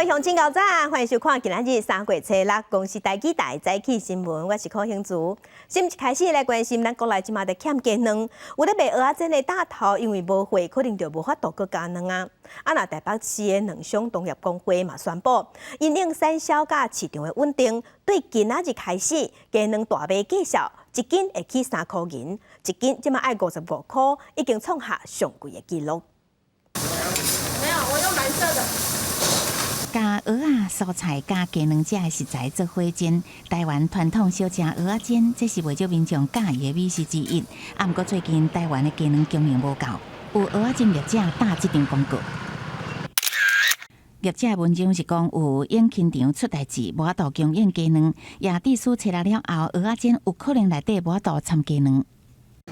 位乡亲高早，欢迎收看今仔日3月初6公司台记大早起新闻，我是柯兴竹。先一开始来关心咱国内即马在欠鸡卵，有咧卖蚵仔煎的大头，因为无货，可能就无法度搁加卵啊。若台北市的两商农业公会嘛宣布，因应产销甲市场的稳定，对今仔日开始，鸡卵大卖计数一斤会起3块银，一斤即马爱55块，已经创下上贵的纪录。没有，我用蓝色的。加蚵仔、蔬菜加鸡卵这食材做伙煎，台湾传统小吃蚵仔煎，这是为少民众喜的美食之一。啊，不过最近台湾的鸡卵供应无够，有蚵仔煎业者打这张广告。业者文章是讲，有养禽场出代志，无法度供应鸡卵，也地书切来了后，蚵仔煎有可能内底无法度掺鸡卵。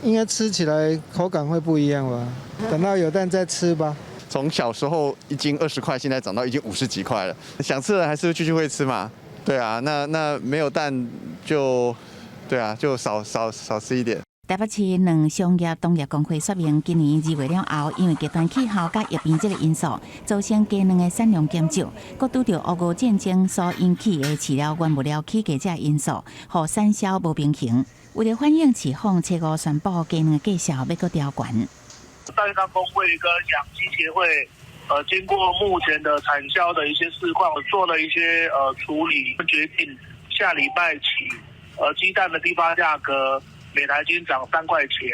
应该吃起来口感会不一样吧？等到有蛋再吃吧。从小时候1斤20块，现在涨到已经50几块了。想吃的还是继续会吃嘛？对啊，那没有蛋就，对啊，就少吃一点。台北市两商业农业公会说明，今年2月了后，因为极端气候甲疫病这个因素，造成鸡卵的产量减少，佮拄到俄乌战争所引起的饲料原物料起价这因素，互产销无平衡。为了反映市况，初五宣布鸡卵的价销要搁调悬。蛋商工会跟养鸡协会，经过目前的产销的一些市况，做了一些处理，决定下礼拜起，鸡蛋的批发价格每台斤涨3块钱，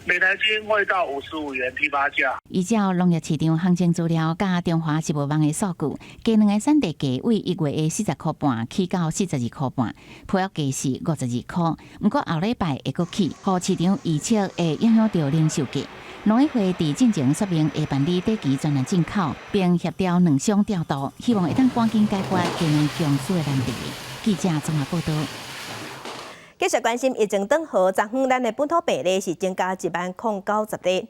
每台斤会到55元批发价。依照农业市场行情资料加中华时报网的数据，鸡卵的产地价为1月的40块半起到42块半，配额价是52块。不过后礼拜会搁起，互市场预测会影响到零售价。农委会伫进前说明会办理短期专案进口，并协调两商调度，希望会当赶紧解决鸡卵供需的难题。记者综合报道。继续关心疫情转好，昨昏咱的本土病例是增加190例，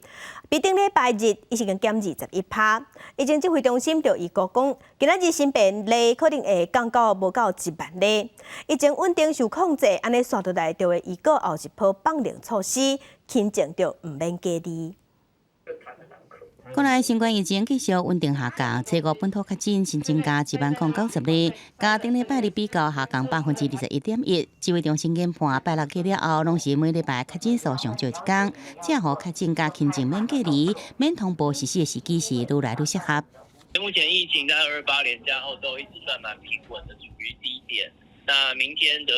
比顶礼拜日已经减21%。疫情指挥中心就预估讲，今仔日新病例可能会降到无到1万例。疫情稳定受控制，安尼刷出来就会预告后一波放零措施，轻症就唔免隔离。国内新冠疫情继续稳定下降，初五本土确诊新增加19090例，甲顶礼拜日比较下降21.1%。指挥中心研判，拜六起了后，拢是每礼拜确诊数上少一天，这互确诊加轻症免隔离、免通报实施的时机是愈来愈适合。目前疫情在228连假后都一直算蛮平稳的，处于低点。那明天的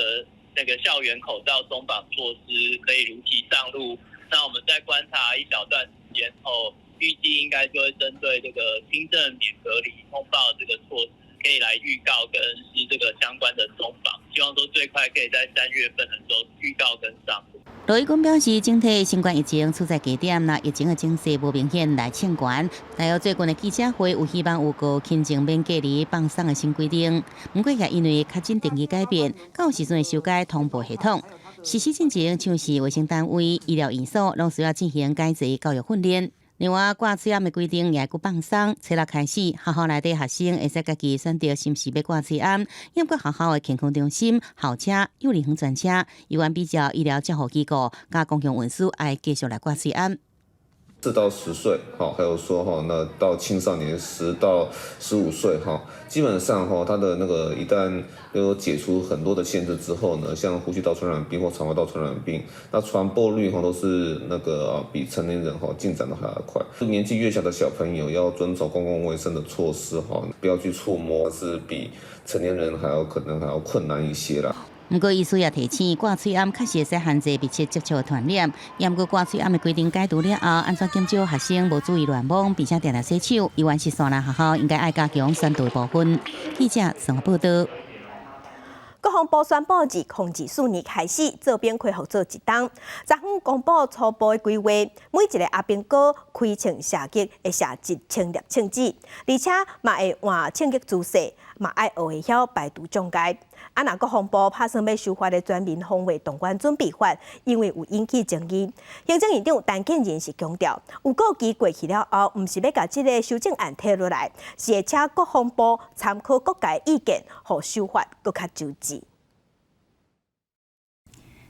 那个校园口罩松绑措施可以如期上路，那我们再观察一小段时间后。预计应该就会针对这个轻症免隔离通报这个措施，可以来预告跟实施这个相关的松绑，希望说最快可以在3月份的时候预告跟上路。罗伊公表示，整体新冠疫情处在低点，那疫情的情势无明显来欠悬。但有最近的记者会有希望有个轻症免隔离放松的新规定，不过也因为确诊定义改变，到时阵会修改通报系统。实施进程像是卫生单位、医疗院所，拢需要进行改制教育训练。另外，挂嘴暗的规定也搁放松，初六开始，学校内底学生会使家己选择是毋是要挂嘴暗，抑过学校的健康中心、校车、幼儿园专车，有关比较医疗照护机构、甲公共运输，爱继续来挂嘴暗。4到10岁，还有说那到青少年10到15岁，基本上它的那个一旦有解除很多的限制之后呢，像呼吸道传染病或肠胃道传染病，那传播率都是那个比成年人进展的还要快。年纪越小的小朋友要遵守公共卫生的措施，不要去触摸，是比成年人可能还要困难一些啦。不过，医师也提醒，挂嘴暗确实会使限制密切接触的传染。也不过，挂嘴暗的规定解除了后，安怎减少学生无注意乱摸，并且定定洗手？依然是山南学校应该爱加强宣导部分。记者综合报道。国防部宣布，自控制4年开始，做兵恢复做一档。昨昏公布初步的规划，每一个阿兵哥开枪射击会射1000粒枪子，而且嘛会换枪击姿势，嘛爱学会晓排除障碍。若国防部打算要修法的全民防卫动员准备法，因为有引起争议。行政院长陈建仁是强调，有过期过去了后，唔是要把这个修正案摕落来，是会请国防部参考各界意见，互修法更较周至。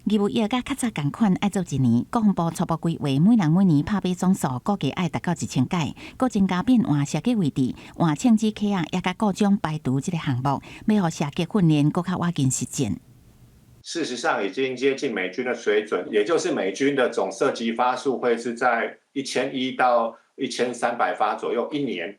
义务役甲较早共款爱做1年，国防部初步规划每人每年拍靶总数估计爱达到1000届，搁增加变换射击位置、换枪支客也甲各种排除这个项目，要互射击训练搁较接近实践。事实上已经接近美军的水准，也就是美军的总射击发数会是在1100到1300发左右1年。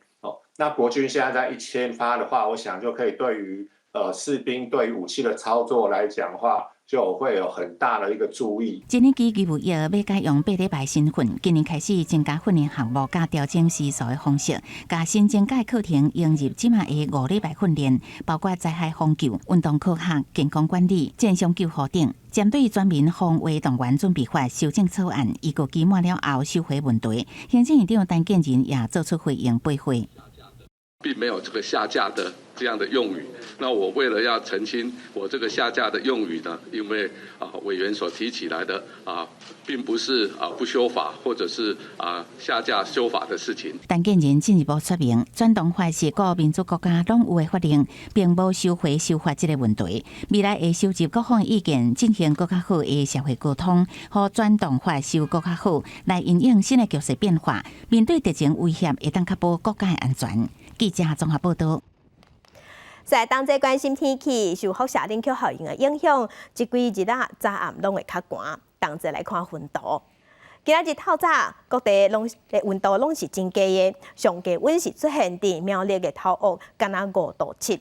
那国军现在在1000发的话，我想就可以对于士兵对于武器的操作来讲的话，就会有很大的一个注意。今年期义务役要改用8礼拜新训，今年开始增加训练项目，加调整时数的方式，加新增改课程引入即马的5礼拜训练，包括灾害防救、运动科学、健康管理、正常救护等。针对全民防卫动员准备法修正草案，预估期末了后收回问题，行政院长陈建仁也做出回应回馈。并没有这个下架的这样的用语。那我为了要澄清我这个下架的用语呢，因为委员所提起来的并不是不修法或者是下架修法的事情。陈建仁进一步说明，转动法是各民主国家拢有的法令，并无收回修法这个问题。未来会收集各方意见，进行更较好的社会沟通，和转动法修更较好，来因应新的局势变化，面对敌情威胁，会当确保国家的安全。记者综合报道。在当季关心天气，受辐射冷却效应的影响，这几日早暗拢会较寒。同齐来看温度，今仔日透早各地温度拢是真低的，上低温是出现伫苗栗的头屋，敢若5度7。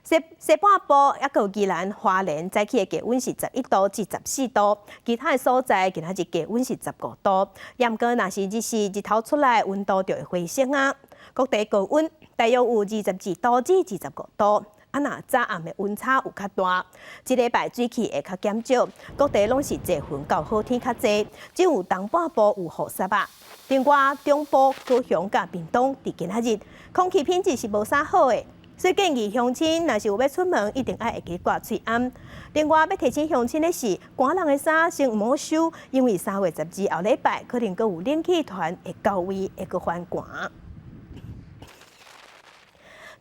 西半部也有宜兰花莲早起的低温是11度至14度，其他的所在今仔日低温是15度。严格若是日头出来，温度就会回升啊。各地高温大约有22度至25度，若早暗的温差有较大。这礼拜水气会较减少，各地拢是多云到好天较济，只有东半部有雨雪啊。另外，中部、高雄甲屏东伫今仔日空气品质是无啥好的。所以建议乡亲，若是有要出门，一定要会记挂喙安。另外，要提醒乡亲的是，寒人的衫先唔好收，因为3月12后礼拜可能阁有冷气团会到位，会阁反寒。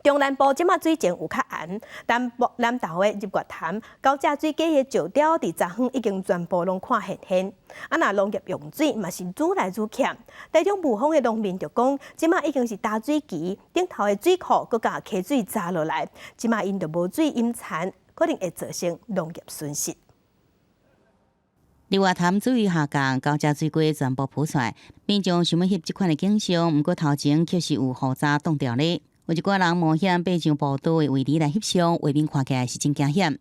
中南部即马水情有较暗，南投的日月潭、高架水架的石雕伫昨昏已经全部拢看现。若农业用水嘛是愈来愈欠。台中雾峰的农民就讲，即马已经是大水期，顶头的水库搁甲溪水砸落来，即马因就无水饮产，可能会造成农业损失。日月潭水位下降，高架水轨全部铺出来，民众想要翕即款的景象，毋过头前确实有雨渣挡掉咧。有一寡人冒险爬上步道的位置来翕相，画面看起来是真惊险。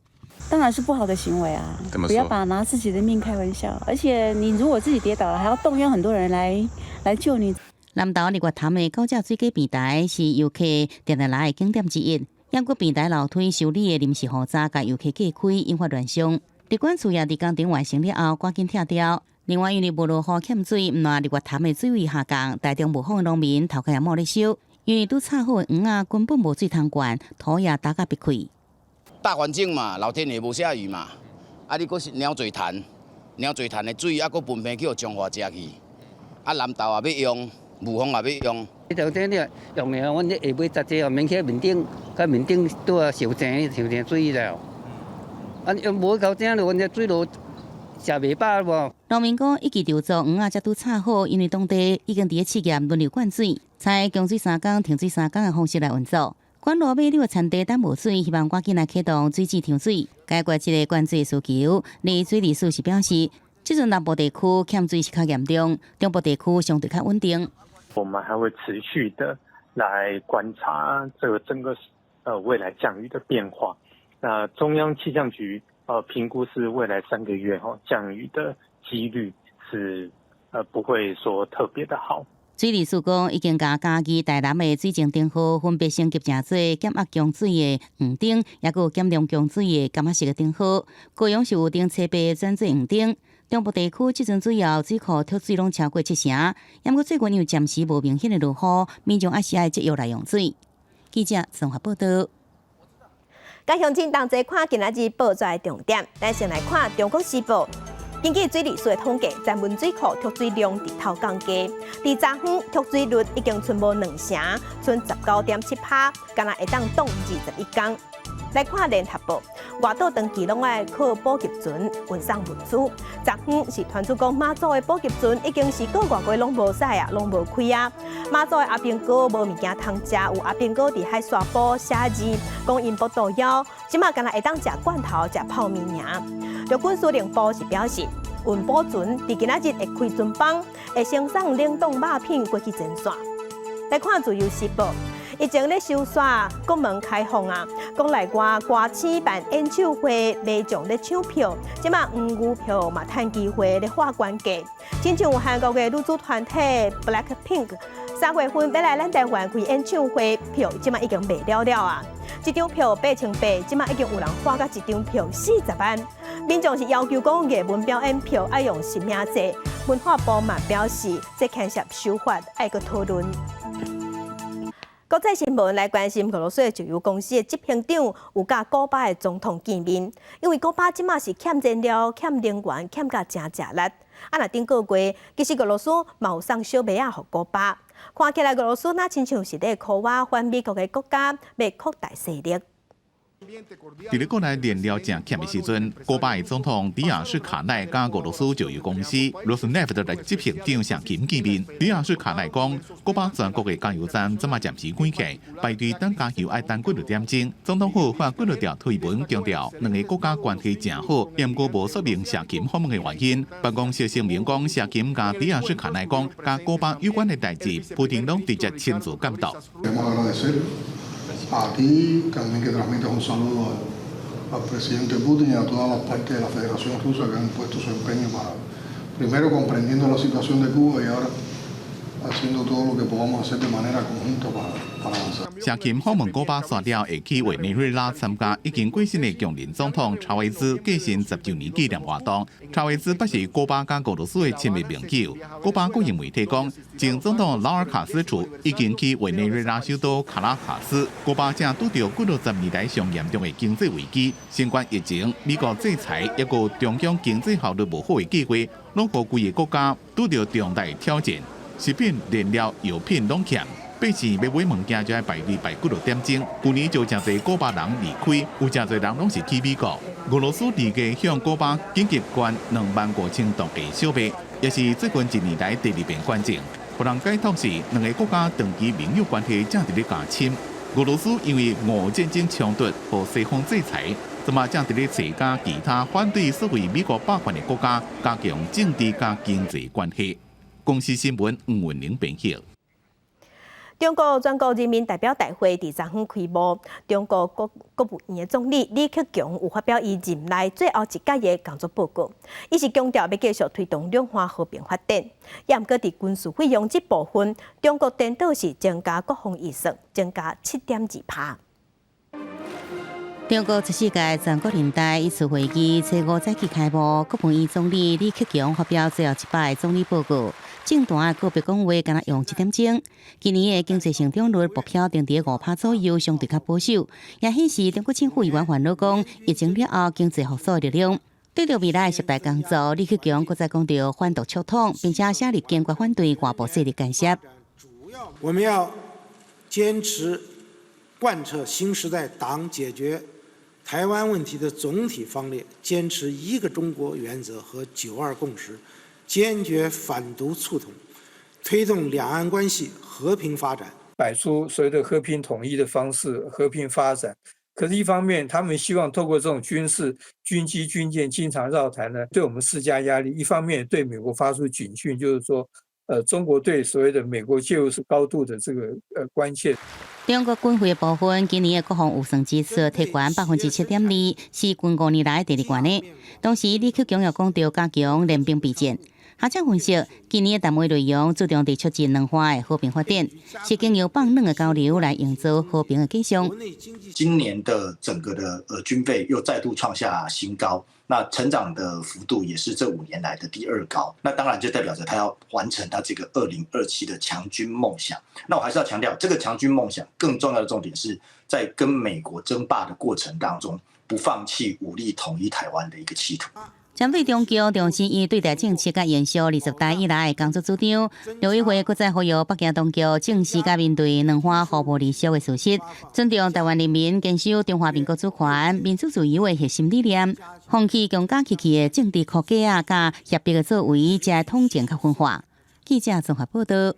当然是不好的行为啊！不要把拿自己的命开玩笑，而且你如果自己跌倒了，还要动员很多人来救你。南投日月潭的高架水架平台是游客定定来的景点之一，因过平台楼梯修理的临时雨渣，甲游客隔开，引发乱象。地管处也伫工程完成了后，赶紧拆掉。另外，因为无落雨欠水，毋但日月潭的水位下降，台中雾峰的农民头壳也冇咧收。因为拄插好的园啊，根本无水通灌，土也打甲闭开。大环境嘛，老天爷无下雨嘛，你阁是鸟水潭的水还阁分配去彰化食去，南投也要用，雾峰也要用。就这样用的，阮这下尾十只免去面顶，甲面顶拄啊受正水了。用无够正，阮这水路食袂饱无。农民讲，一记调做园啊，才拄插好，因为当地已经伫咧试验轮流灌水。采供水3工、停水3工的方式来运作。管路尾了田地等无水，希望赶紧来启动水质调水，解决这个灌水需求。离水利署是表示，这阵南部地区欠水是较严重，中部地区相对较稳定。我们还会持续的来观察这个整个未来降雨的变化。那中央气象局评估是未来3个月降雨的几率是不会说特别的好。水利署讲，已经甲嘉义、台南的水情灯号分别升级正多，减压强水的黄灯，也有减量强水的感压式的灯号。高雄是有灯车白转做黄灯。中部地区即阵主要水库脱水拢超过70%，不过最近又暂时无明显的落雨，民众还是爱节约来用水。记者综合报道。甲乡亲同齐看今仔日报纸的重点，咱先来看《中国时报》。根据水利署的统计，在温水库脱水量伫头降低，伫昨昏脱水率已经剩无2成，剩19.7%，敢若会当冻21天。来看联合报，外岛长期拢爱靠补给船运送物资。昨昏是传出讲马祖的补给船已经是过外月拢无驶啊，拢无开啊。马祖的阿兵哥无物件通食，有阿兵哥伫海刷布写字，讲因不倒腰，即马敢若会当食罐头、食泡面尔。陆军司令部是表示，运补船伫今仔日会开船帮，会生产冷冻肉片过去前线。来看自由时报。以前咧收煞国门开放啊，讲内外歌星办演唱会卖将咧抢票，即马黄牛票嘛趁机会咧划关价。亲像有韩国嘅女子团体 BLACKPINK， 3月份要来咱台湾开演唱会，票即马已经卖了啊！一张票8800，即马已经有人花到一张票40万。民众是要求讲艺文表演票要用实名制，文化部嘛表示，这牵涉修法，爱个讨论。国际新闻来关心俄罗斯的石油公司的执行长有甲古巴的总统见面，因为古巴即马是欠燃料、欠能源、欠甲真食力。若顶个月，其实俄罗斯嘛有送小麦仔予古巴，看起来俄罗斯若亲像是咧靠我反美国的国家要扩大势力。伫咧国内燃料正欠的时阵，古巴的总统迪亚士卡奈甲俄罗斯石油公司 Rosneft 来执行长上琴见面。迪亚士卡奈讲，古巴全国的加油站怎么暂时关起，排队等加油要等几多点钟。总统府发几多条推文强调，两个国家关系正好，但过无说明谢琴访问的原因。办公室声明讲，谢琴甲迪亚士卡奈讲，甲古巴有关的代志，普京拢直接亲自监督。A ti también que transmites un saludo al presidente Putin y a todas las partes de la Federación Rusa que han puesto su empeño para, primero comprendiendo la situación de Cuba y ahora haciendo todo lo que podamos hacer de manera conjunta para avanzar。谢琴访问古巴线了，会去委内瑞拉参加已经过身的强人总统查韦兹继承10周年纪念活动。查韦兹不是古巴甲俄罗斯的亲密盟友。古巴国营媒体讲，前总统劳尔卡斯处已经去委内瑞拉首都卡拉卡斯。古巴正拄到几60年来上严重的经济危机，新冠疫情、美国制裁，抑有中央经济效率无好的计划，拢互规个国家拄到重大挑战。食品、燃料、药品拢欠，百姓要买物件就要排队排几多点钟。去年就真侪古巴人离开，有真侪人拢是去美国。俄罗斯二月向古巴紧急捐25000吨的小麦，也是最近1年来第2遍捐赠。互人解读是两个国家长期盟友关系正伫咧加深。俄罗斯因为俄乌战争冲突和西方制裁，怎么正伫咧找加其他反对所谓美国霸权的国家加强政治加经济关系。公司新闻黄文玲编写。中国全国人民代表大会伫昨昏开幕，中国国务院总理李克强有发表伊任内最后一届的工作报告，伊是强调要继续推动两岸和平发展。也毋过伫军事费用这部分，中国颠倒是增加国防预算，增加7.2%。中国14届全国人大一次会议初5早起开幕，国务院总理李克强发表最后一摆的总理报告。政坛个别讲话，敢若用1点钟。今年的经济成长率目标定伫5%左右，相对较保守，也显示中国政府议员烦恼讲疫情了后经济复苏的力量。对着未来的10大工作，李克强搁再讲到反独促统，并且下令坚决反对外部势力干涉。我们要坚持贯彻新时代党解决台湾问题的总体方略，坚持一个中国原则和9·2共识。坚决反独促统，推动两岸关系和平发展，摆出所谓的和平统一的方式，和平发展。可是，一方面，他们希望透过这种军事、军机、军舰经常绕台呢，对我们施加压力；一方面对美国发出警讯，就是说，中国对所谓的美国介入是高度的这个关切。中国军费的部分，今年的国防预算支出提悬7.2%，是近5年来第2悬的。同时，李克强又讲到加强联兵备战。学者分析，今年的谈话内容注重伫促进两岸的和平发展，是经由放软的交流来营造和平的景象。今年的整个的军费又再度创下新高，那成长的幅度也是这5年来的第2高。那当然就代表着他要完成他这个2027的强军梦想。那我还是要强调，这个强军梦想更重要的重点是在跟美国争霸的过程当中，不放弃武力统一台湾的一个企图。针对中共重视伊对台政策甲延续20代以来的工作主张，陆委会搁再呼吁北京当局正视甲面对两岸互不隶属的事实，尊重台湾人民坚守中华民国主权、民主自由的核心理念，放弃强加气气的政治框架甲胁迫的作为，才会统战甲分化。记者综合报道。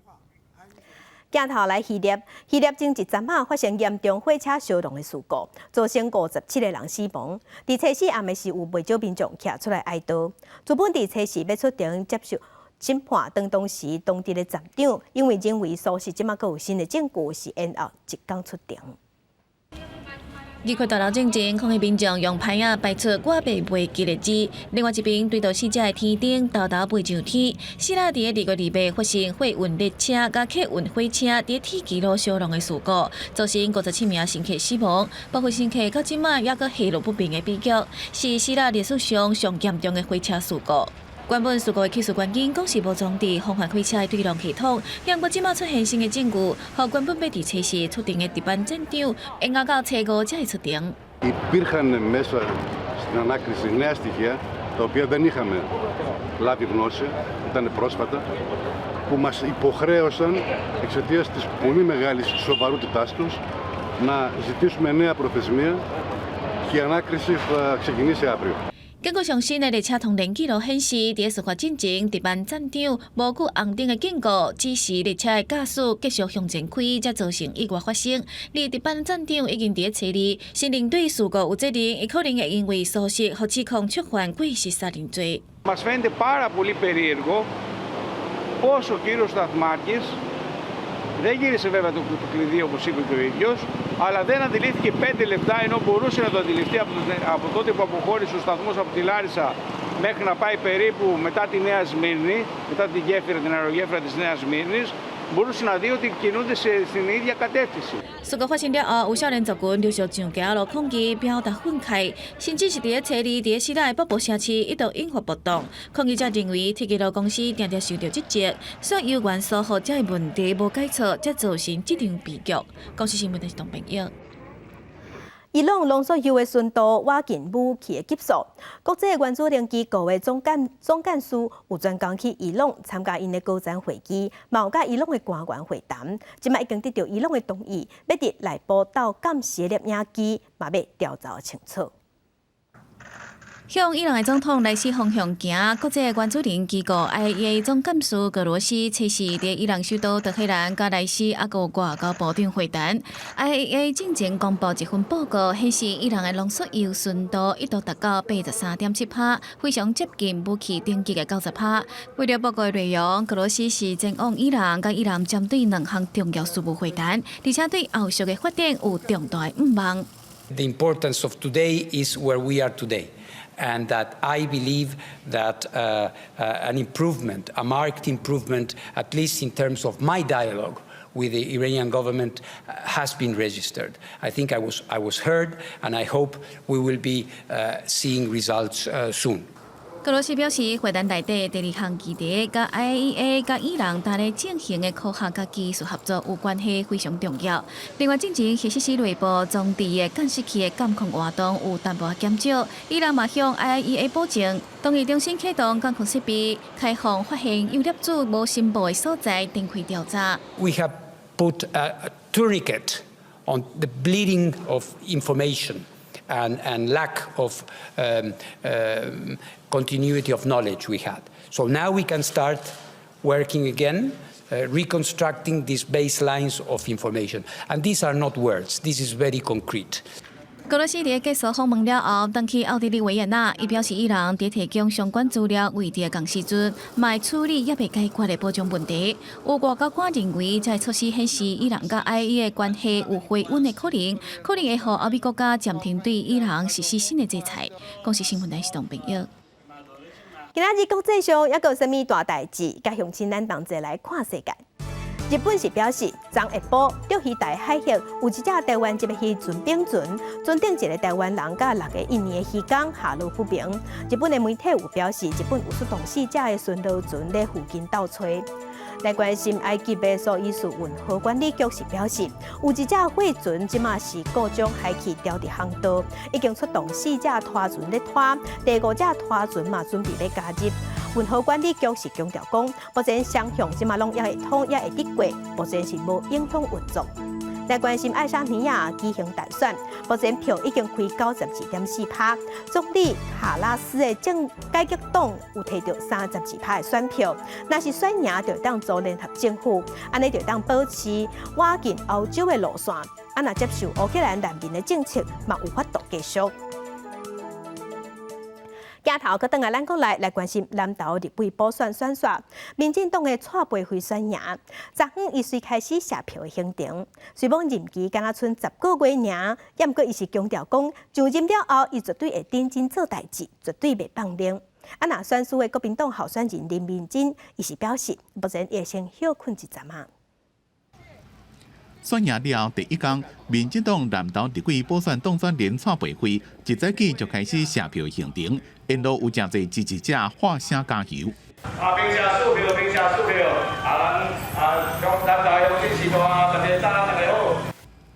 镜头来希腊前一阵发生严重火车烧动的事故，造成57个人死亡。伫测试暗的时，有不少民众站出来哀悼。资本伫测试要出庭接受审判，当时当地的站长因为认为属实，即马阁有新的证据，是延后一天出庭。议会大楼正前，抗议民众用牌仔摆出"我被卖吉的字。另外一边，对到死者的天顶豆豆飞上天。希腊伫2月2日发生货运列车甲客运火车伫天基路烧动的事故，造成57名乘客死亡，包括乘客到即马也阁下落不明的悲剧，是希腊历史上上严重的火车事故。原本事故的起诉原因讲是无装置防范火车的对撞系统，然而即马出现新的证据，互原本要伫测试出庭的值班站长，延后到初5才会出庭。Υπήρχαν μέσα στην ανάκριση νέα στοιχεία, τα οποία δεν είχαμε λάβει γνώση, ήταν πρόσφατα, που μας υποχρέωσαν εξαιτίας της πολύ μεγάλης σοβαρότητάς τους να ζητήσουμε νέα προθεσμία και η ανάκριση θα ξεκινήσει αύριο. 根据上新的列车通联记录显示，伫事发进前，值班站长无顾红灯的警告，指示列车的驾驶继续向前开，才造成意外发生。而值班站长已经伫测试，承认对事故有责任，伊可能会因为疏失，或指控触犯过失杀人罪。Μας φαίνεται πάρα πολύ περίεργο πώς ο κύριος Σταθμάκης δεν γύρισε βέβαια το κλειδί όπως είπε και ο ίδιος, αλλά δεν αντιλήφθηκε 5 λεπτά ενώ μπορούσε να το αντιληφθεί από τότε που αποχώρησε ο σταθμός από τη Λάρισα μέχρι να πάει περίπου μετά τη Νέα Σμύρνη, μετά την αερογέφυρα της Νέας Σμύρνης, μπορούσε να δει ότι κινούνται στην ίδια κατεύθυνση. 事故發生了後，有少年族群陸續上街路抗議，表達憤慨，甚至是伫車里伫希臘的北部城市一度引發暴動。抗議者認為鐵路公司常常受到指責，所以有關疏忽者的問題無解錯，才造成這場悲劇。公司新聞台是唐平耀。伊朗濃縮鈾的純度挖近武器的級數，國際原子能機構的總幹事有專工去伊朗參加因的高層會議，嘛有甲伊朗的官員會談。即馬已經得到伊朗的同意，要佇內部鬥監視攝影機，嘛要調查清楚。向伊朗的總統萊西方向行，國際原子能機構 IAEA 總幹事俄羅斯測試伫伊朗首都德黑蘭，甲萊西還有外交部長會談。IAEA 正前公布一份報告，顯示伊朗的濃縮鈾純度一度達到83.7%，非常接近武器等級的90%。為了報告內容，俄羅斯是前往伊朗，甲伊朗針對兩項重要事務會談，而且對後續的發展有重大的願望。The importance of today is where we are today. And that I believe that an improvement, a marked improvement, at least in terms of my dialogue with the Iranian government, has been registered. I think I was heard, and I hope we will be seeing results soon. 俄羅斯表示，會談內底第2項議題，甲 IAEA 甲伊朗呾咧進行嘅科學甲技術合作有關係，非常重要。另外，正前希斯內部裝置嘅監視器嘅監控活動有淡薄減少，伊朗嘛向 IAEA 保證，當日重新啟動監控設備，開放發現有粒子無申報嘅所在，展開調查。We have put a tourniquet on the bleeding of information and lack of continuity of knowledge we had. So now we can start working again, reconstructing these baselines of information. And these are not words, this is very concrete. 俄羅斯喺結束訪問了後，登去奧地利維也納，伊表示伊朗在提供相關資料為佇共時陣，賣處理也未解決的保障問題。有外交官認為，這措施顯示伊朗甲 IAEA 關係有回穩的可能會予歐美國家暫停對伊朗實施新的制裁。公司新聞台是唐平耀。今仔日國際上還有啥物大代誌？甲鄉親咱同齊來看世界。日本是表示，昨下晡釣魚台海峽有一隻台灣籍的魚船冰船，船頂一個台灣人甲6個印尼的漁工下落不明。日本的媒體有表示，日本有出動4隻的巡邏船在附近鬥找。来关心埃及的所艺术文化管理局是表示，有一只货船即马是各种海气调伫航道，已经出动4只拖船咧拖，第5只拖船嘛准备咧加入。文化管理局是强调讲，目前双向即马拢也会通，也会得过，目前是无影响运作。来关心爱沙尼亚举行大选，目前票已经开92.4%，总理卡拉斯的政改革党有摕到32%的选票，若是选赢就当组联合政府，安尼就当保持瓦进欧洲的路线，若接受乌克兰难民的政策，嘛有法度继续。镜头搁转来咱国来关心南投立委补选选选，民进党的蔡培慧选赢，昨昏伊随开始谢票的行程，虽讲任期敢若剩10个月尔，也毋过伊是强调讲，就任了后，伊绝对会认真做代志，绝对袂放冷。若选输的国民党候选人林明珍，伊是表示，目前会先休困一阵啊。选赢了第一天，民进党南投立委补选当选人蔡培慧一早起就开始谢票行程，沿路有真侪支持者发声加油。并且数票，并且数票，向南投乡亲示范，特别大家好。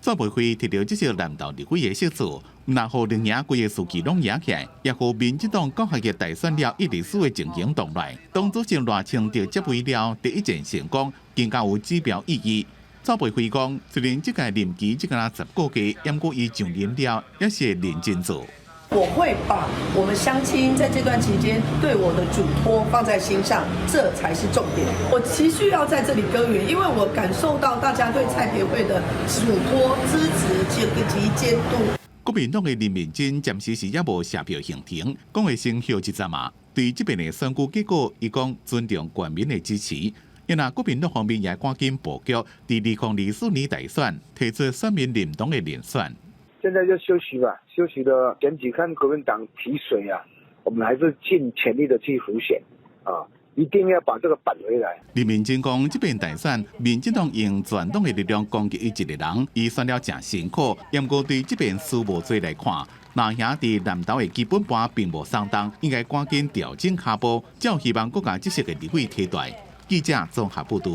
蔡培慧摕到这些南投立委的席次，若互连赢规个数据拢赢起来，也互民进党各项嘅大选了一历史的情形动来。当主席赖清德接位了第一件成功，更加有指标意义。蔡培慧讲，虽然这届任期只敢10个月，不过伊上任了也是会认真做。我会把我们乡亲在这段期间对我的嘱托放在心上，这才是重点。我持续要在这里耕耘，因为我感受到大家对蔡培慧的嘱托、支持及监督。国民党的林明珍暂时是也无谢票行程，讲会先休一阵嘛。对这边的选举结果，伊讲尊重全民的支持。因为国民党方面也赶紧布局，在2024年大选提出选民认同的连选。现在就休息吧，休息的选举看国民党提水啊，我们还是尽全力的去辅选啊，一定要把这个扳回来。林明珍讲，这边大选，民进党用全党的力量攻击伊一个人，伊选了真辛苦，不过对这边事无做来看。那兄弟南投的基本盘并无松动，应该赶紧调整脚步，才希望国家这些的立委替代。记者综合报道。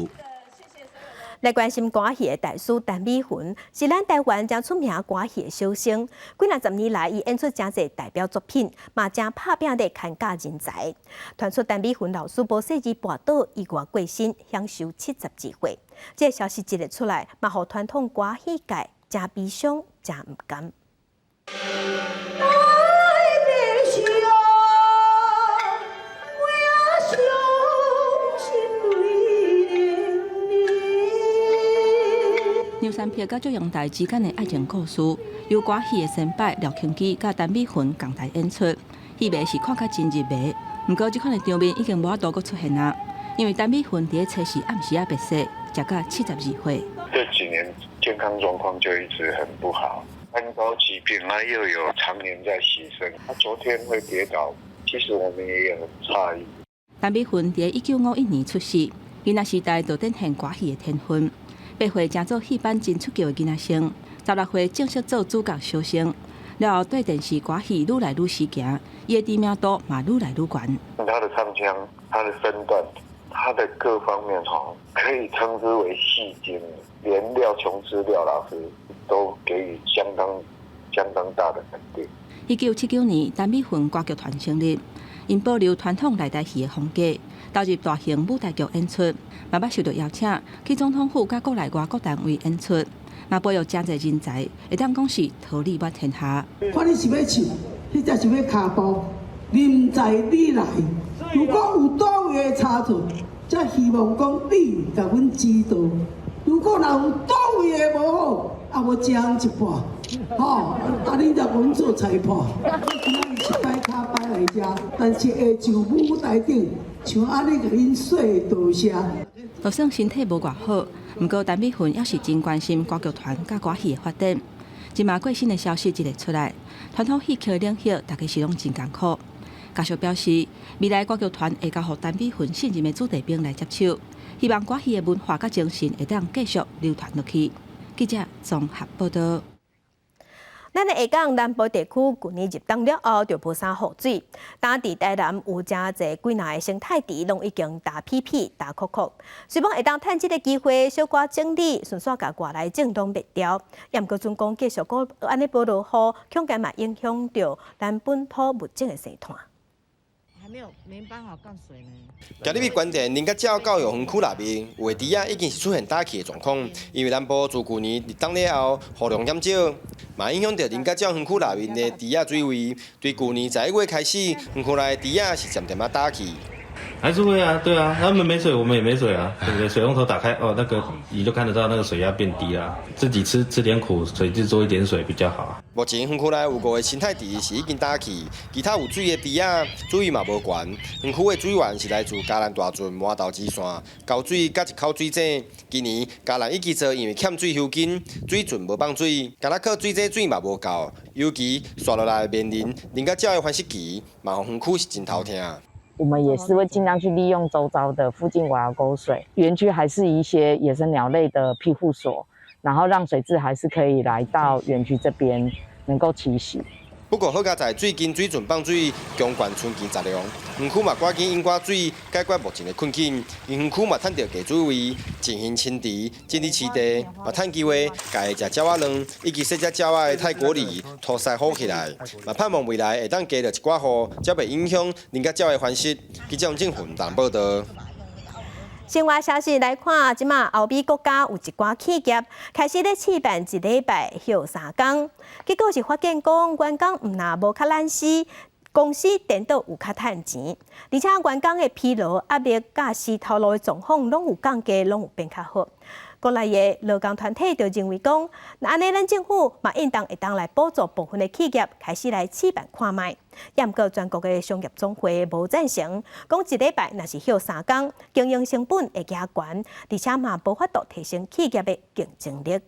来关心歌戏的大师陈美云，是咱台湾真出名歌戏的小生。几十年来，伊演出真侪代表作品，嘛正拍拼咧看教人才。传出陈美云老师无细日跋倒，意外过身，享受72岁。这消息一日出来，嘛互传统歌戏界真悲伤，真唔甘。牛山片甲祝英台之间的爱情故事，由歌戏的先辈廖庆基甲陈美云共台演出，戏迷是看甲真入迷。不过，这款的场面已经无法度出现啦，因为陈美云伫个初时暗时啊病逝，食到72岁。这几年健康状况就一直很不好，三高疾病啊，又有常年在牺牲。他昨天会跌倒，其实我们也很诧异。陈美云伫1951年出世，囡仔时代就展现歌戏的天分。8岁正做戏班真出球的囡仔生，16岁正式做主角小生，然后对电视歌戏愈来愈死行，伊的知名度嘛愈来愈悬。他的唱腔、他的身段、他的各方面可以称之为戏精，连廖琼枝廖老师都给予相当大的肯定。1979年，陈美云歌剧团成立，因保留传统内台戏的风格，投入大型舞台剧演出。嘛捌受到邀请去总统府甲国内外各单位演出，嘛培育真侪人才，会当讲是桃李满天下。看你是要唱，你才是要卡步，人在你来。如果有倒位的差错，则希望讲你甲阮指导。如果若有倒位的无好，啊无正一半，啊你甲阮做裁判。今仔日是摆卡摆来遮，但是会上舞台顶，像安尼甲恁说多谢。就算身体无偌好，不过陈美云也是真关心歌剧团甲歌戏的发展。今嘛过身的消息一日出来，传统戏曲领域大家是拢真艰苦。家属表示，未来歌剧团会交予陈美云信任的子弟兵来接手，希望歌戏的文化甲精神会当继续流传落去。记者综合报道。咱会讲南部地区今年入冬了后就无啥雨水，当地台南有真侪几内生态池拢已经大屁屁、大酷酷，希望会当趁这个机会小可整理，顺续甲外来种拢灭掉。也毋过准讲继续搁安尼保落雨，恐惊嘛影响到咱本土物种的生态。还没办法降水呢。今日去关田林甲鸟教育园区内面，有的池已经是出现大气的状况，因为南部自去年入冬了后，雨量减少，嘛影响到林甲鸟园区内面的池水位。对去年11月开始，园区内的池是渐渐啊大气。还是会啊，对啊，他们没水，我们也没水啊，对不对？水龙头打开，哦，那个你就看得到那个水压变低啦。自己吃点苦，水质多一点水比较好。目前园区内有5个生态池是已经打气，其他有水的池水位嘛无悬。园区的水源是来自嘉南大圳麻豆支线、高水甲一口水井。今年嘉南一支座因为欠水收紧，水圳无放水，嘉南靠水井水嘛无够，尤其刷落来的面林甲鸟的繁殖期，嘛让园区是真头痛。我们也是会尽量去利用周遭的附近瓦窑沟水，园区还是一些野生鸟类的庇护所，然后让水质还是可以来到园区这边能够栖息。不过好佳在最近水圳放水强灌春季杂粮，园区嘛赶紧引挂水解决目前的困境。园区嘛趁到低水位，进行清池、整理池地，嘛趁机会家的食鸟仔卵以及细只鸟仔的泰国梨涂晒好起来，嘛盼望未来会当加了一寡雨，才袂影响林甲鸟的繁殖。记者郑云淡报道。生活消息来看，即马欧美国家有一寡企业开始咧试办一礼拜休3天，结果是发现讲员工毋但无较懒死，公司颠倒有较趁钱，而且员工的疲劳、压力、驾驶头路的状况拢有降低，拢有变较好。国内的劳工团体就认为讲，那安尼咱政府嘛应当会当来补助部分的企业开始来试办看卖。也毋过全国的商业总会无赞成，讲一礼拜若是休3天，经营成本会加悬，而且嘛无法度提升企业的竞争力。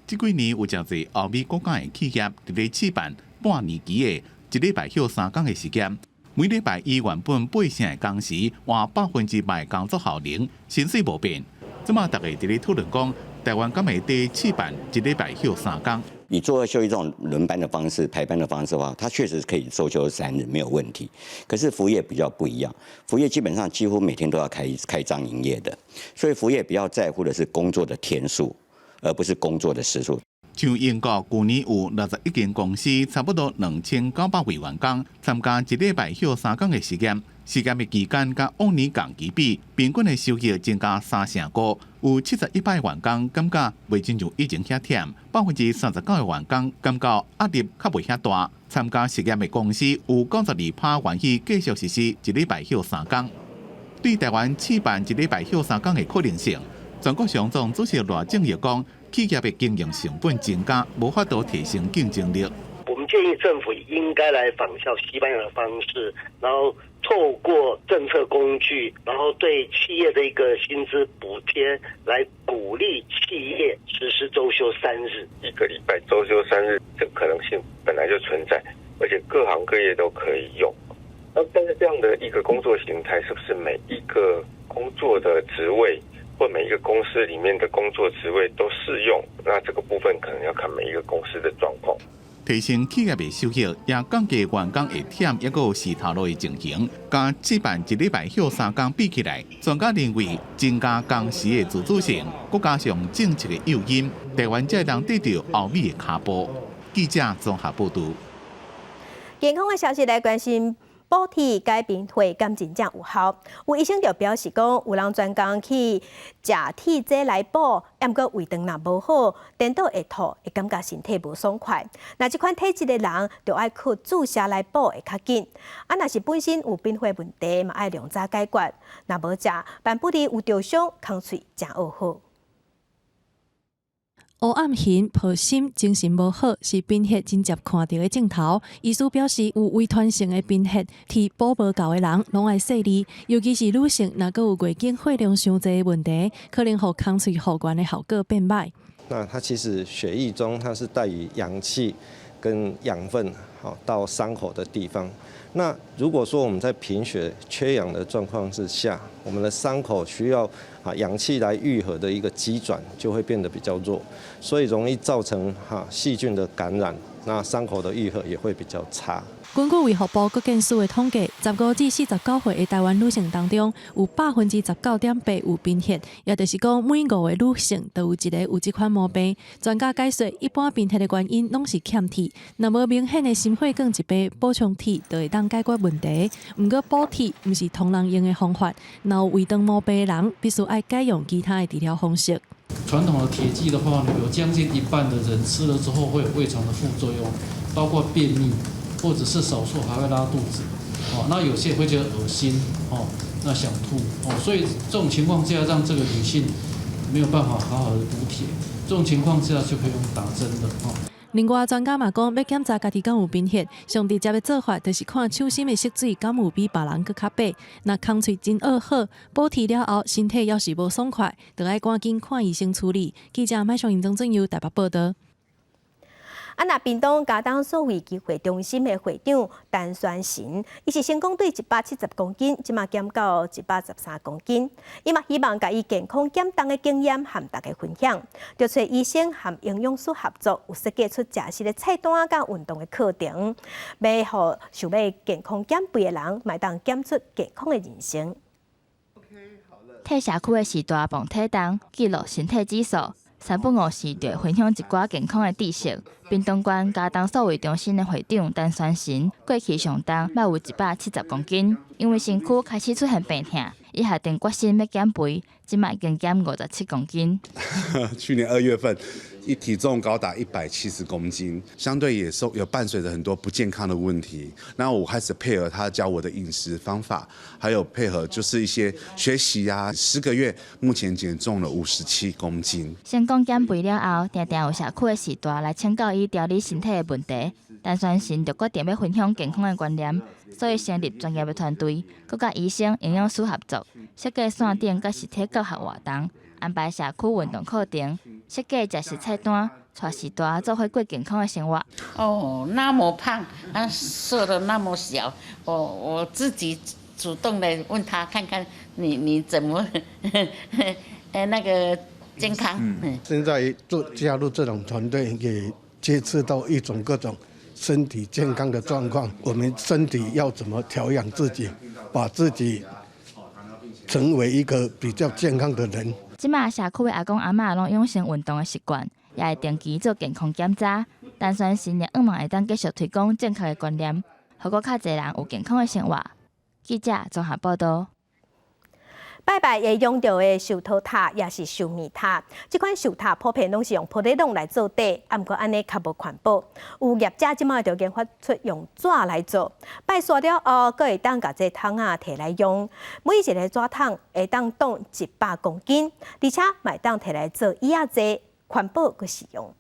这几年有真侪欧美国家的企业伫咧试办半年期的一礼拜休3天的时间。每礼拜以原本8成的工时换100%的工作效能，薪水无变。即马大家伫咧讨论讲，台湾敢会伫试办一礼拜休3天？你做2休1这种轮班的方式、排班的方式的话，它确实可以周休3日没有问题。可是服务业比较不一样，服务业基本上几乎每天都要开张营业的，所以服务业比较在乎的是工作的天数，而不是工作的时数。像英国去年有61间公司，差不多2900位员工参加一礼拜休3天的实验，实验的期间甲往年同期比，平均的收入增加3成5，有71%员工感觉袂亲像以前遐忝，39%的员工感觉压力较袂遐大。参加实验的公司有92%愿意继续实施一礼拜休3天。对台湾试办一礼拜休3天的可能性，全国上总主席赖正业讲。企业的经营成本增加，无法度提升竞争力。我们建议政府应该来仿效西班牙的方式，然后透过政策工具，然后对企业的一个薪资补贴，来鼓励企业实施周休3日。一个礼拜周休3日这个可能性本来就存在，而且各行各业都可以用。但是这样的一个工作形态，是不是每一个工作的职位？或每一个公司里面的工作职位都适用，那这个部分可能要看每一个公司的状况。提升企业的收入，也降低员工的忝，也有时头路的情形。甲试办一礼拜休3天比起来，专家认为增加工时的自主性，再加上政策的诱因，台湾才能得到欧美的脚步。记者综合报道。健康的消息来关心。补铁改变会敢真正有效？有医生就表示讲，有人专工去食铁剂来补，也毋过胃肠若无好，颠倒会吐，会感觉身体无爽快。那这款体质的人，就爱靠注射来补会较紧。若是本身有变化问题，嘛爱量早解决。若无食，万不离有着伤，空喙真噩耗。黑暗型、抱心、精神无好是贫血真接看到的镜头。医师表示，有遗传性的贫血，铁补无够的人拢爱细腻，尤其是女性，若有月经血量伤侪的问题，可能互空喙护管的效果变歹。那它其实血液中它是带有氧气跟养分，到伤口的地方。那如果说我们在贫血、缺氧的状况之下，我们的伤口需要氧气来愈合的一个机转就会变得比较弱，所以容易造成细菌的感染，那伤口的愈合也会比较差。根据卫福部各件事的统计，15至49岁的台湾女性当中，有19.8%有贫血，也就是讲每5个女性都有一个有这款毛病。专家解说，一般贫血的原因拢是欠铁，若无明显的心血管疾病，补充铁就会当解决问题。不过补铁不是同人用的方法，若有胃肠毛病的人，必须爱改用其他的治疗方式。传统的铁剂的话，有将近一半的人吃了之后会有胃肠的副作用，包括便秘。或者是少数还会拉肚子，那有些会觉得恶心，那想吐，所以这种情况下，让这个女性没有办法好好的补铁，这种情况下就可以用打针的，另外，专家嘛讲，要检查家己敢有贫血，上直接的做法就是看手心的色水敢有比别人搁较白。若空喙真恶好，补铁了后，身体要是无爽快，就要赶紧看医生处理。记者麦上尹正由台北报道。那屏东家当所谓机会中心的会长陈宣成，伊是成功对170公斤，即马减到113公斤。伊嘛希望甲伊健康减重的经验和大家分享，就找医生和营养师合作，有设计出食食的菜单甲运动的课程，要互想要健康减肥的人，买当减出健康的人生。替社区的时代磅体重，记录身体指数。3不5时就分享一寡健康的知识。屏东县家当所谓中心的会长陈宣成，过去上重捌有170公斤，因为身躯开始出现病痛，伊下定决心要减肥，即卖已经减57公斤。去年2月份，体重高达170公斤，相对也有伴随着很多不健康的问题。那我开始配合他教我的饮食方法，还有配合就是一些学习啊，10个月目前减重了57公斤。成功减肥了后，常常有社区的时代来请教伊调理身体的问题。陈宣成就决定要分享健康的观念，所以成立专业的团队，佮甲医生、营养师合作，设计线顶甲实体教学活动，安排社区运动课程，设计食食菜单，带时代做回过健康的生活。那么胖，瘦的那么小，我自己主动的问他看看你怎么那个健康。现在加入这种团队，也接触到一种各种身体健康的状况，我们身体要怎么调养自己，把自己成为一个比较健康的人。即马社区的阿公阿嬷拢养成运动的习惯，也会定期做健康检查。陈宣成也希望会当继续推广正确的观念，互更较侪人有健康的生活。记者综合报道。拜拜会用到的寿桃塔也是寿面塔，这款寿塔普遍拢是用玻璃拢来做底，不过安尼较无环保。有业者即马就研发出用纸来做，拜刷了后，阁会当甲这桶啊摕来用。每一个纸桶会当当100公斤，而且会当摕来做椅仔坐，环保阁实用。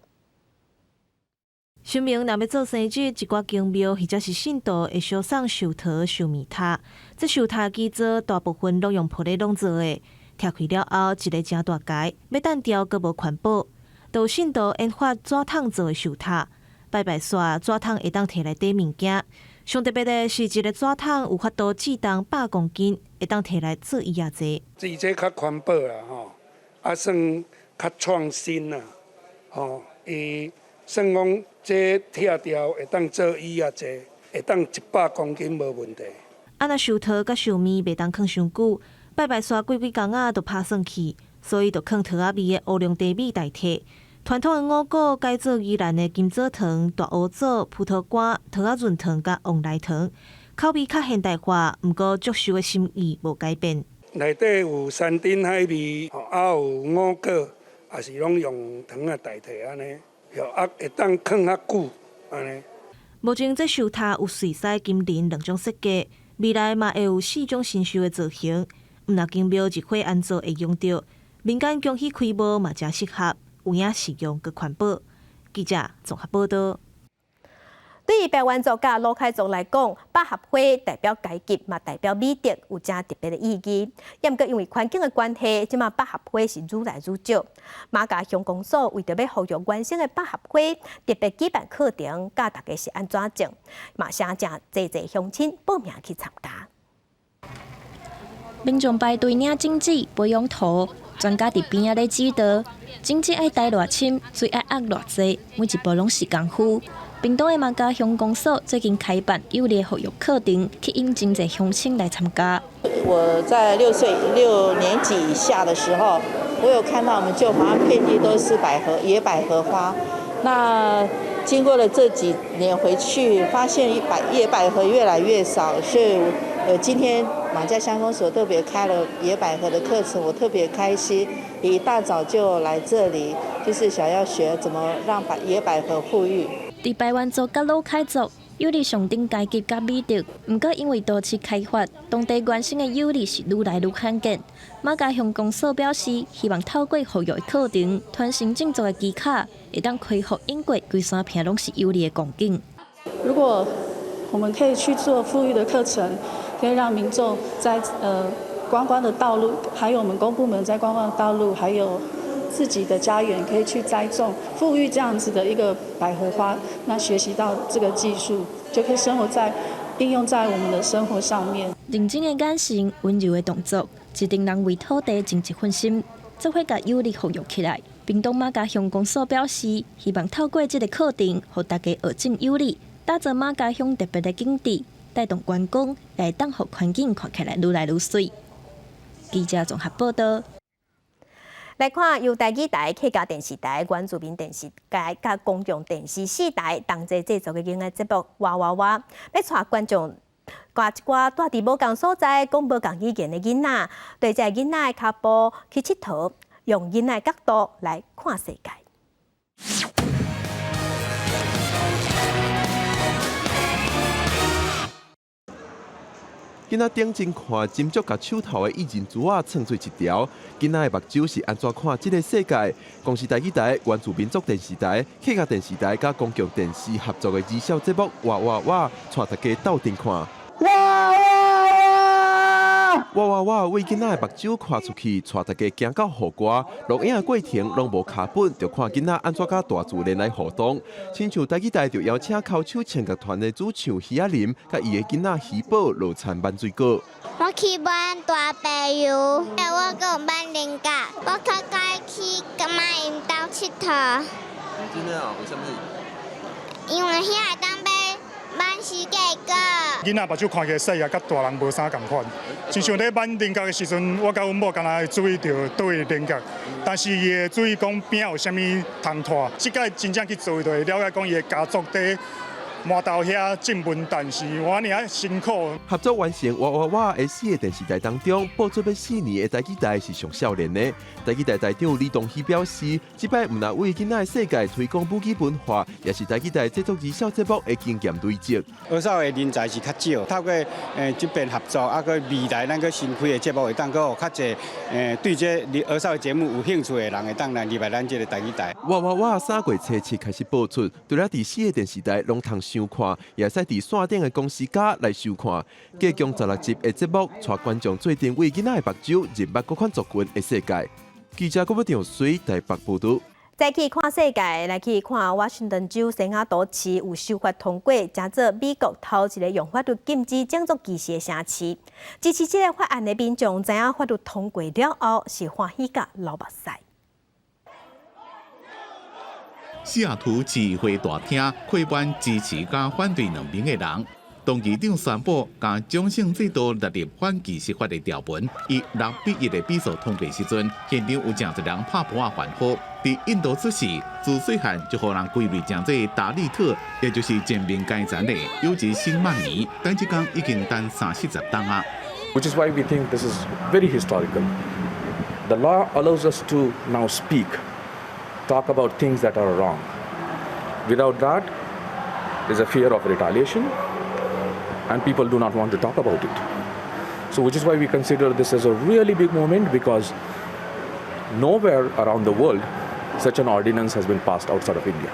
新民若要做生日，一寡宫庙或者是信徒会烧送寿桃、寿面塔。这寿塔基座大部分拢用玻璃拢做的，拆开了后一个真大块，要单调阁无环保。有信徒研发纸桶做的寿塔，拜拜煞纸桶会当摕来底物件。上特别的是，一个纸桶有法度制重100公斤，会当摕来做椅仔坐。这较环保啦吼，算较创新啦，算讲这拆掉会当做椅仔坐，会当100公斤无问题。若寿桃甲寿面袂当放伤久，拜拜煞几工仔就拍算去，所以就放桃仔味的乌龙茶米代替。传统的五谷改做宜兰的金枣糖、大乌枣、葡萄干、桃仔润糖甲旺来糖，口味较现代化，毋过足寿的心意无改变。内底有山珍海味，有五果，也是拢用糖啊代替安尼。会当放较久，安尼。目前这寿塔有水彩、金银2种设计，未来嘛会有4种新秀的造型。毋若金庙日火安做会用到，民间恭喜开幕嘛真适合，有影实用佮环保。记者综合报道。对于排湾族甲鲁凯族来讲，百合花代表阶级，嘛代表美德，有正特别的意义。也毋过因为环境的关系，即马百合花是愈来愈少。马家乡公所为着要保育原生的百合花，特别举办课程，教大家是安怎种，嘛请真侪乡亲报名去参加。民众排队领种子、培养土，专家伫边仔咧指导，种子爱戴偌深，水爱压偌济，每一步拢是功夫。屏东的马家乡公所最近开办幼儿保育课程，吸引真侪乡亲来参加。我在6年级以下的时候，我有看到我们就好像遍地都是野百合花。那经过了这几年回去，发现野百合越来越少，所以今天马家乡公所特别开了野百合的课程，我特别开心，一大早就来这里，就是想要学怎么让野百合富裕。伫排湾族甲鲁凯族，幼儿上顶阶级甲美德，毋过因为都市开发，当地原生的幼儿是愈来愈罕见。马家乡公所表示，希望透过保育的课程，传承种族的基卡，会当开发英国规山片拢是幼儿的光景。如果我们可以去做富裕的课程，可以让民众在观光的道路，还有我们公部门在观光的道路，还有自己的家园可以去栽种富裕这样子的一个百合花，那学习到这个技术，就可以应用在我们的生活上面。认真的眼神，温柔的动作，一定人为土地尽一份心，才会甲幼儿保育起来。屏东马家乡公所表示，希望透过这个课程，让大家学种幼儿，打造马家乡特别的景致，带动观光，来当互环境看起来愈来愈水。记者综合报道。来看由台语台、客家电视台、原住民电视台、甲公共电视4台同齐制作的音乐节目《哇哇哇》，要带观众挂一挂住伫无共所在、讲无共语言的囡仔，对这囡仔的脚步去佚佗，用囡仔角度来看世界。囡仔顶前看斟酌甲手头的意人珠仔串做一条，囡仔的目睭是安怎看这个世界？公视台语台、原住民族电视台、客家电视台甲公共电视合作的儿少节目《哇哇哇》，带大家斗阵看。哇哇哇！为囡仔的目睭看出去，带大家行到后瓜，录影的过程拢无卡本，就看囡仔安怎甲大自然来互动。亲像台语台就邀请口手唱乐团的主唱徐亚林，甲伊的囡仔徐宝落田万水果。我去玩大白鱼，我讲玩菱角，我较介去干嘛因兜佚佗。真的哦？为什么？因为遐会当买万事价格。囡仔目睭看起来细啊，甲大人无啥共款。亲像咧挽菱角的时阵，我甲阮某敢若会注意到倒位菱角，但是伊会注意讲边有啥物通拖。即摆真正去做就会了解讲伊的家族伫麻豆遐种文旦是偌尔啊辛苦。合作完成《哇哇哇》的4个电视台当中，播出要4年的台语台是上少年的。台语台台长李东熙表示，即摆毋但为囡仔的世界推广母语文化，也是台语台制作儿少节目的经验累积。儿少的人才是较少，透过这边合作，啊个未来咱个新开的节目会当个较侪对这儿少的节目有兴趣的人会当来入来咱这个台语台。哇哇哇！3月初7开始播出，除了第4个电视台拢通收看，也使伫线顶的公司家来收看。加强16集的节目，带观众做阵为囡仔的目睭认捌各款族群的世界。记者郭不长随台北报道。再去看世界，来去看华盛顿州西雅图市有修法通过，成做美国头一个用法律禁止种族歧视的城市。支持这个法案的民众知影法律通过了后，是欢喜甲流目屎。西雅图市议会大厅开办支持加反对两边的人。当局长宣布，将种姓制度纳入反歧视法的条文。以6比1的比数通过时阵，现场有真侪人拍鼓啊欢呼。伫印度此时，自细汉就互人归类真侪达利特，也就是全面阶层的有一新曼尼，但一天已经等30档啊。Which is why we think this is very historical. The law allows us to now speak, talk about things that are wrong. Without that, there's a fear of retaliation. And people do not want to talk about it. So which is why we consider this as a really big moment, because nowhere around the world such an ordinance has been passed outside of India.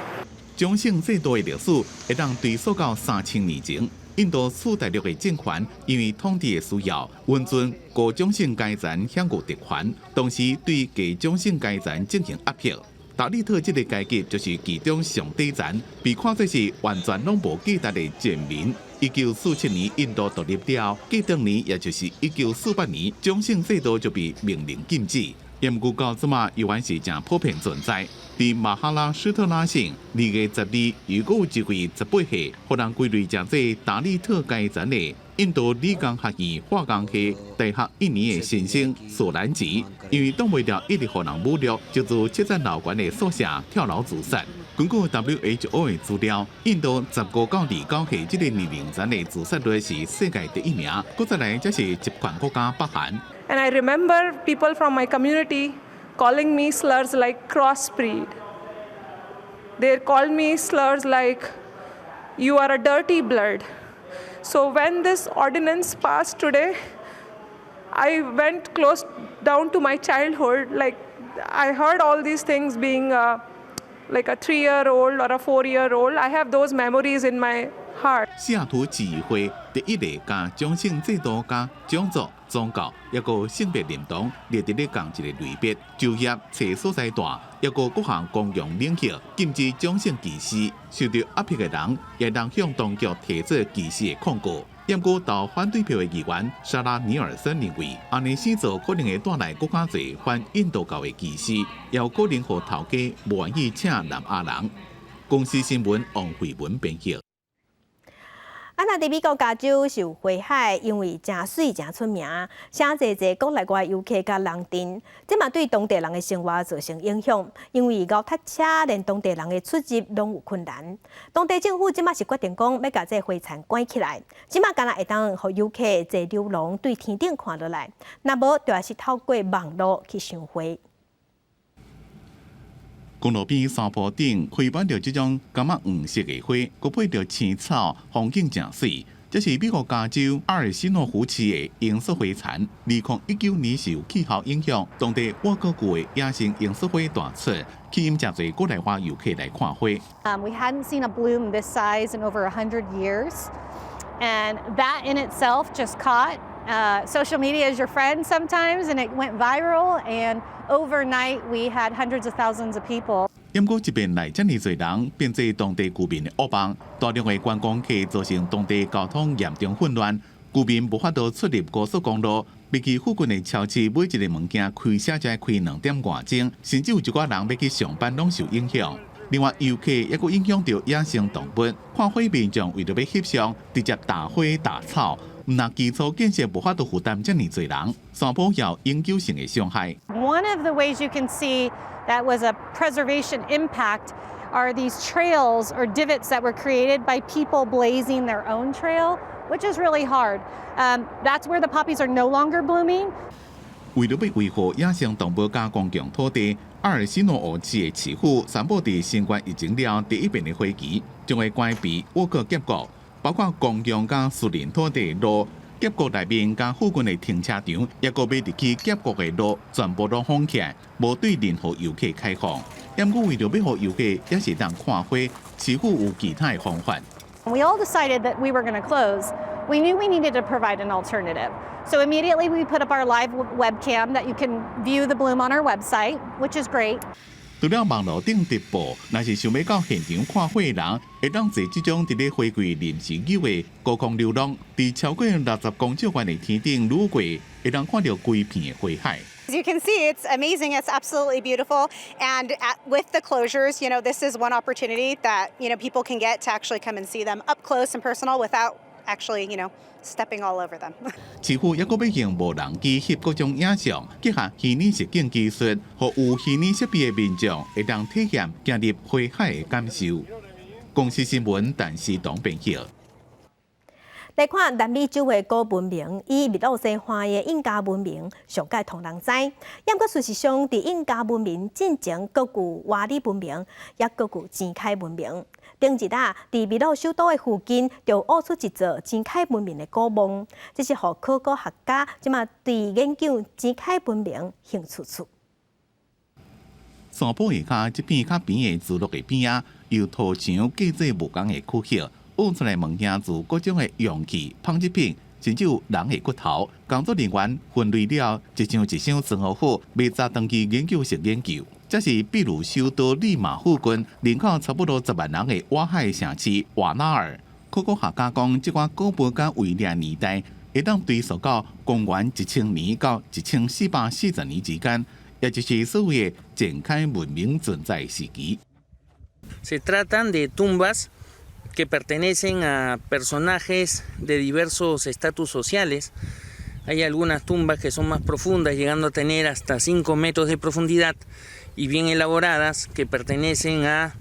种姓制度的历史会当追溯到3000年前。印度次大陆的政权因为统治的需要，允准高种姓阶层享有特权，同时对低种姓阶层进行压迫。达利特这个阶级就是其中上底层，被看作是完全拢无价值的贱民。1947年印度独立了，隔当年也就是1948年，种姓制度就被明令禁止。研究到即马，依然是正普遍存在。伫马哈拉施特拉省，2月12日，如果有一位18岁，互人归类正这达利特阶层的印度理工学院化工系大学1年的新生索兰吉，因为挡袂了一直互人侮辱，就自七层楼悬的宿舍跳楼自杀。根据 WHO 的资料，印度15到29岁这个年龄层的自杀率是世界第1名，搁再来则是集权国家北韩。And I remember people from my community calling me slurs like crossbreed. They called me slurs like, you are a dirty blood. So when this ordinance passed today, I went close down to my childhood. Like I heard all these things being like a 3-year-old or a 4-year-old. I have those memories in my heart. 西雅图市议会第一例将种姓制度、加种族、宗教，也个性别认同列伫咧同一个类别。就业、找所在大，也个各项公用领域禁止种姓歧视。受到压迫的人，也能向当局提出歧视的控告。研究投反对票的议员莎拉·尼尔森认为，安尼施做可能会带来更加侪反印度教的歧视，也有可能互头家无愿意请南亚人。公司新闻王慧文编辑。那伫美国加州受火海，因为真水真出名，请侪国内外游客甲人阵，这嘛对当地人的生活造成影响。因为高塞车，连当地人的出入拢有困难。当地政府即马是决定讲要甲这火田关起来，即马敢若会当互游客坐流笼对天顶看落来，若无就还是透过网络去赏花。公路边山坡顶开满着这种感觉黄色的花，佮配着青草，风景真水。这是美国加州阿尔西诺湖区的罂粟花田。2019年受气候影响，当地沃克谷的野生罂粟花大出，吸引真侪国内外游客来看花。We hadn't seen a bloom this size in over 100 years, and that in itself just caught. Social media is your friend sometimes, and it went viral. And overnight, we had hundreds of thousands of people. 因过一边来这么多人，变做当地居民的恶梦。大量的观光客造成当地交通严重混乱，居民无法度出入高速公路。比起附近的超市，每一个物件开车才开2点外钟，甚至有一寡人要去上班拢受影响。另外，游客也佫影响到野生动物。看花民众为着要翕相，直接打花打草。那基础建设无法度负担这么多人，山坡有永久性的伤害。One of the ways you can see that was a preservation impact are these trails or divots that were created by people blazing their own trail, which is really hard. That's where the poppies are no longer blooming. 为了要维护野生动物加公共土地，阿尔西诺湖市的市府宣布伫新冠疫情了第一遍的花期，将会关闭沃克结构。包括公用甲私人土地路、结国内面甲附近的停车场，也个要入去结国的路，全部都封起来，无对任何游客开放。不过为了要让游客也是当看花，市府有其他的方法。We all decided that we were going to close. We knew we needed to provide an alternative. So immediately we put up our live webcam that you can view the bloom on our website, which is great. 除了网络顶直播，若是想要到现场看花的人，会当坐这种伫咧花季临时游的高空流浪，伫超过60公尺远的天顶路过，会当看到规片的花海。As you can see, it's amazing. It's absolutely beautiful. And with the closures, this is one opportunity that, people can get to actually come and see them up close and personal without actually, stepping all over them. 市府也佫要用无人机翕各种影像，结合虚拟实境技术，互有虚拟设备的民众会当体验进入花海的感受。公司新闻陈思东编辑。来看南美洲的古文明，以密洛西花的印加文明上界同人知。不过事实上，伫印加文明进前，各有瓦里文明，也各有前开文明。顶一日，伫秘鲁首都的附近，就挖出一座前开文明的古墓，这是互考古学家即马对研究前开文明兴趣处。山坡下骹这片较平的自落的边啊，由土墙建制木工的躯壳，挖出来物件自各种的容器、纺织品，甚至有人的骨头。工作人员分类了一箱一箱装好好，未扎登记研究室研究。这是秘鲁首都利马附近人口差不多10万人的瓦海城市瓦纳尔。考古学家讲，这款古堡甲围猎年代会当追溯到公元1000年到1440年之间，也就是所谓的展开文明存在时期。Se tratan de tumbas que pertenecen a personajes de diversos estatus sociales. Hay algunas tumbas que son más profundas, llegando a tener hasta 5 metros de profundidad y bien elaboradas, que pertenecen a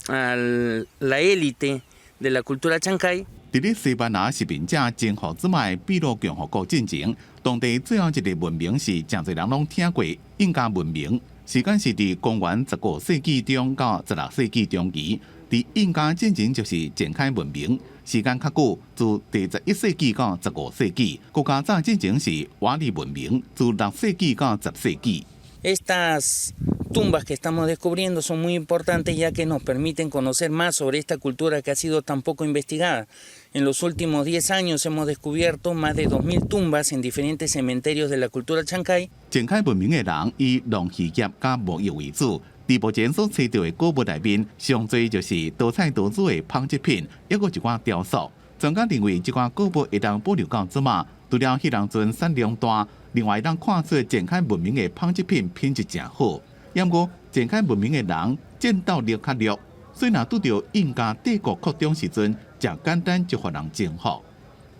la élite de la cultura Chancay. 伫咧西班牙殖民者征服之外，秘鲁共和国进前，当地最后一个文明是真侪人拢听过印加文明。时间是伫公元19世纪中到16世纪中期。伫印加进前就是展开文明，时间较久，自第11世纪到15世纪。更加早进前是瓦里文明，自6世纪到10世纪。Estas tumbas que estamos descubriendo son muy importantes ya que nos permiten conocer más sobre esta cultura que ha sido tan poco investigada. En los últimos 10 años hemos descubierto más de 2000 tumbas en diferentes cementerios de la cultura Chancay. 展开文明的人以农渔业甲牧业为主。伫目前所找到的古物内面，上侪就是多彩多姿的纺织品，抑有一寡雕塑。专家认为，这款古物会当保留到即马，除了迄当阵产量大。另外，咱看出展开文明的纺织品品质真好。不过，展开文明的人战斗力较弱，虽然拄到印加帝国扩张时阵，真简单就互人征服。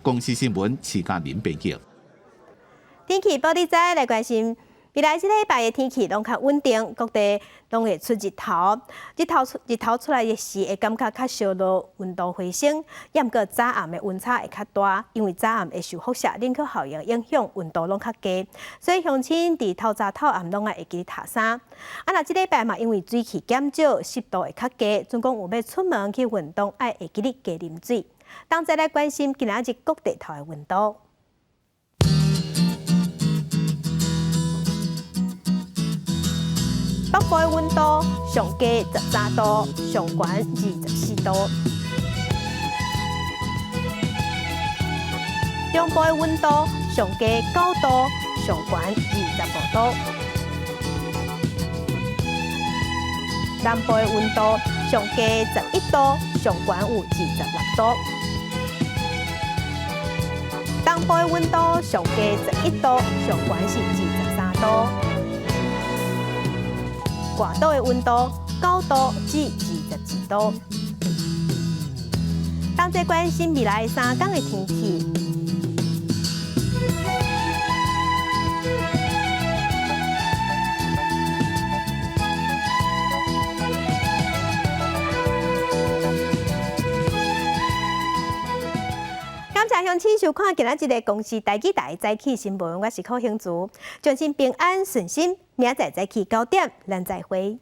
公司新闻徐嘉玲编辑。天气报你知来关心。未来这礼拜的天气拢较稳定，各地拢会出日头。日头出来的时，会感觉较烧热，温度回升。不过早暗的温差会较大，因为早暗会受辐射冷却效应影响，温度拢较低。所以乡亲伫透早透暗拢会记得晒衫。若这礼拜嘛，因为水汽减少，湿度会较低，总讲有要出门去运动，会记得加啉水。当再来关心今仔日各地头的温度。北部的温度上低13度，上悬24度；中部的温度上低9度，上悬25度；南部的温度上低11度，上悬有26度；东部的温度上低11度，上悬是23度。外岛的温度9度至22度。当再关心未来3天的天气。感谢乡亲收看今仔日的公视台记台早起新闻，我是柯兴竹，祝您平安顺心。明仔早起9点，咱再会。